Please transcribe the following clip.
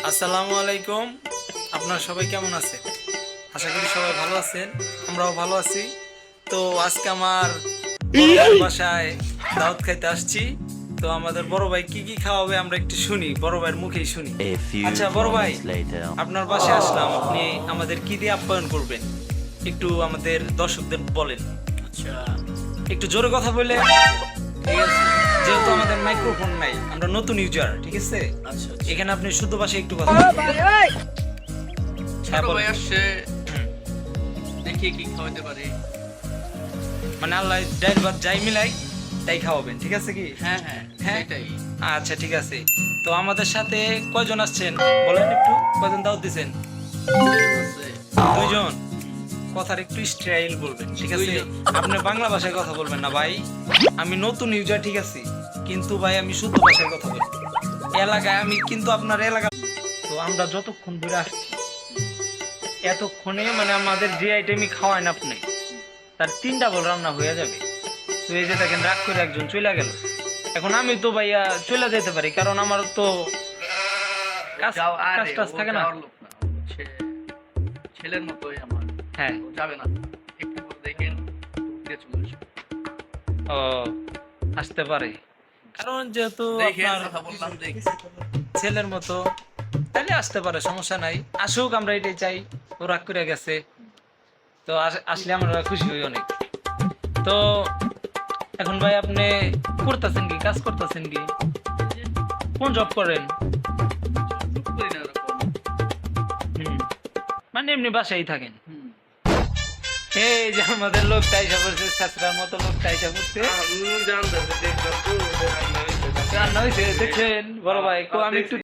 আসসালামু আলাইকুম। আপনারা সবাই কেমন আছেন? আশা করি সবাই ভালো আছেন, আমরাও ভালো আছি। তো আজকে আমার বড় ভাইয়ের বাসায় দাওয়াত খাইতে আসছি। তো আমাদের বড় ভাই কি কি খাওয়াবে আমরা একটু শুনি, বড় ভাইয়ের মুখেই শুনি। আচ্ছা বড় ভাই, আপনার বাসায় আসলাম, আপনি আমাদের কি দিয়ে আপ্যায়ন করবেন একটু আমাদের দর্শকদের বলেন। আচ্ছা, একটু জোরে কথা বলে, ঠিক আছে। যেহেতু আমাদের মাইক্রোফোন নাই, আমরা নতুন ইউজার, ঠিক আছে? আচ্ছা, এখানে আপনি শুদ্ধ ভাষায় একটু কথা বলুন। ছোট ভাই বলেন। আসছে, হুম। দেখি কি খাওয়াতে পারি। মানে আল্লাহ ডাইল ভাত যাই মিলাই তাই খাওয়াবেন, ঠিক আছে কি? হ্যাঁ হ্যাঁ হ্যাঁ। সেটাই। আচ্ছা ঠিক আছে। তো আমাদের সাথে কয়জন আসছেন বলেন একটু, কয়জন দাওয়াত দিছেন? আছে। দুইজন। কথার একটু স্টাইল বলবেন, ঠিক আছে? দুইজন। আপনি বাংলা ভাষায় কথা বলবেন না ভাই। আমি নতুন ইউজার, ঠিক আছে, কিন্তু ভাই আমি শুদ্ধ ভাষায় কথা বলি। এলাকায় আমি কিন্তু আপনার এলাকা। তো আমরা যতক্ষণ ধরে আসছি এতক্ষণে মানে আমাদের যে আইটেমই খাওয়ান আপনি, তার 3টা বল রান্না হয়ে যাবে। তো এই যে দেখেন রাগ করে একজন চলে গেল। এখন আমি তো ভাইয়া চলে যেতে পারি, কারণ আমার তো কাজ টাজ থাকে না। যাওয়ার লোক না, ও হচ্ছে ছেলের মতোই আমার। হ্যাঁ। ও যাবে না, একটু পর দেখেন দিয়ে চলে আসবে। ও আসতে পারে, কারণ যেহেতু দেখেন আপনার কথা বললাম, দেখি ছেলের মতো, তাহলে আসতে পারে, সমস্যা নাই। আসুক, আমরা এটাই চাই। ও রাগ করে গেছে, তো আসলে আমরা খুশি হই অনেক। তো এখন ভাই আপনি করতেছেন কি, কাজ করতেছেন কি, কোন জব করেন? করি না এরকম। হুম, মানে এমনি বাসায় থাকেন? হুম। এই যে আমাদের লোক তাইসা করছে, ছাত্রার মতো লোক তাইসা করছে। রান্না হয়েছে দেখছেন বড় ভাই? আমি একটু